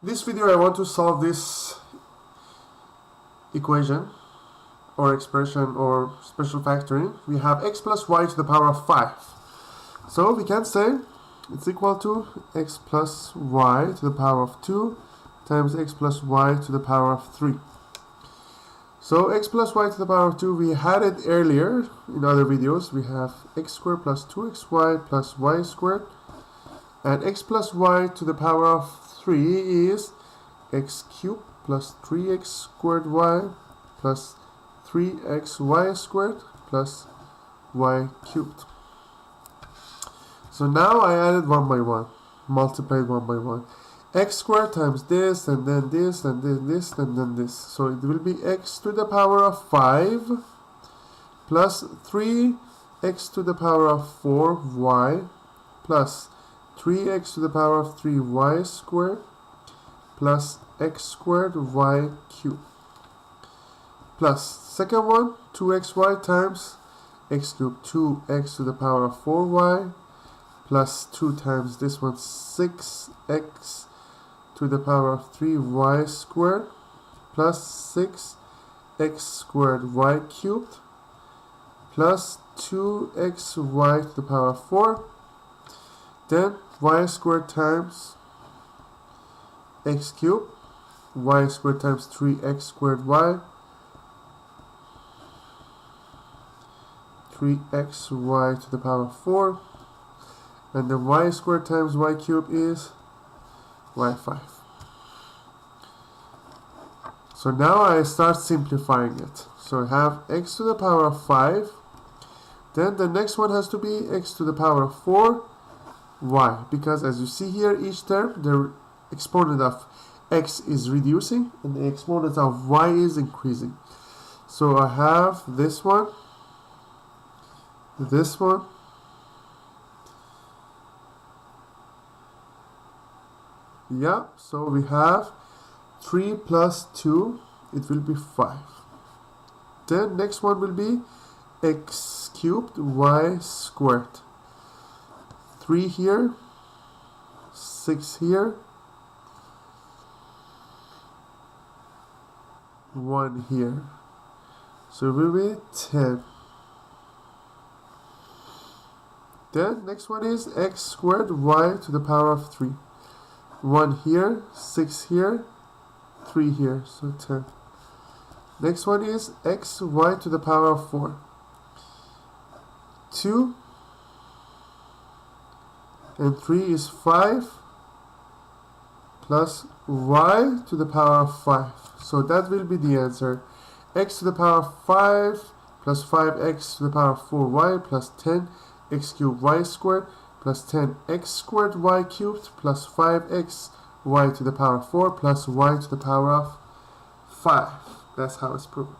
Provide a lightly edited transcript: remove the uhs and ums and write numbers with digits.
This video I want to solve this equation or expression or special factoring. We have x plus y to the power of 5. So we can say it's equal to x plus y to the power of 2 times x plus y to the power of 3. So x plus y to the power of 2, we had it earlier in other videos. We have x squared plus 2xy plus y squared. And x plus y to the power of 3 is x cubed plus 3x squared y plus 3xy squared plus y cubed. So now I added one by one, multiplied one by one. X squared times this, and then this, and then this, and then this. So it will be x to the power of 5 plus 3x to the power of 4y plus 3x to the power of 3y squared plus x squared y cubed. Plus second one, 2xy times x cubed, 2x to the power of 4y plus 2 times this one, 6x to the power of 3y squared plus 6x squared y cubed plus 2xy to the power of 4. Then y squared times x cubed, y squared times 3x squared y, 3xy to the power of 4, and then y squared times y cubed is y5. So now I start simplifying it. So I have x to the power of 5, then the next one has to be x to the power of 4, y, because as you see here, each term the exponent of x is reducing and the exponent of y is increasing. So I have this one, yeah, so we have 3 plus 2, it will be 5. Then next one will be x cubed y squared. 3 here, 6 here, 1 here. So it will be 10. Then next one is x squared y to the power of 3. 1 here, 6 here, 3 here, so 10. Next one is x y to the power of 4. 2 and 3 is 5 plus y to the power of 5. So that will be the answer. X to the power of 5 plus 5x to the power of 4y plus 10x cubed y squared plus 10x squared y cubed plus 5x y to the power of 4 plus y to the power of 5. That's how it's proven.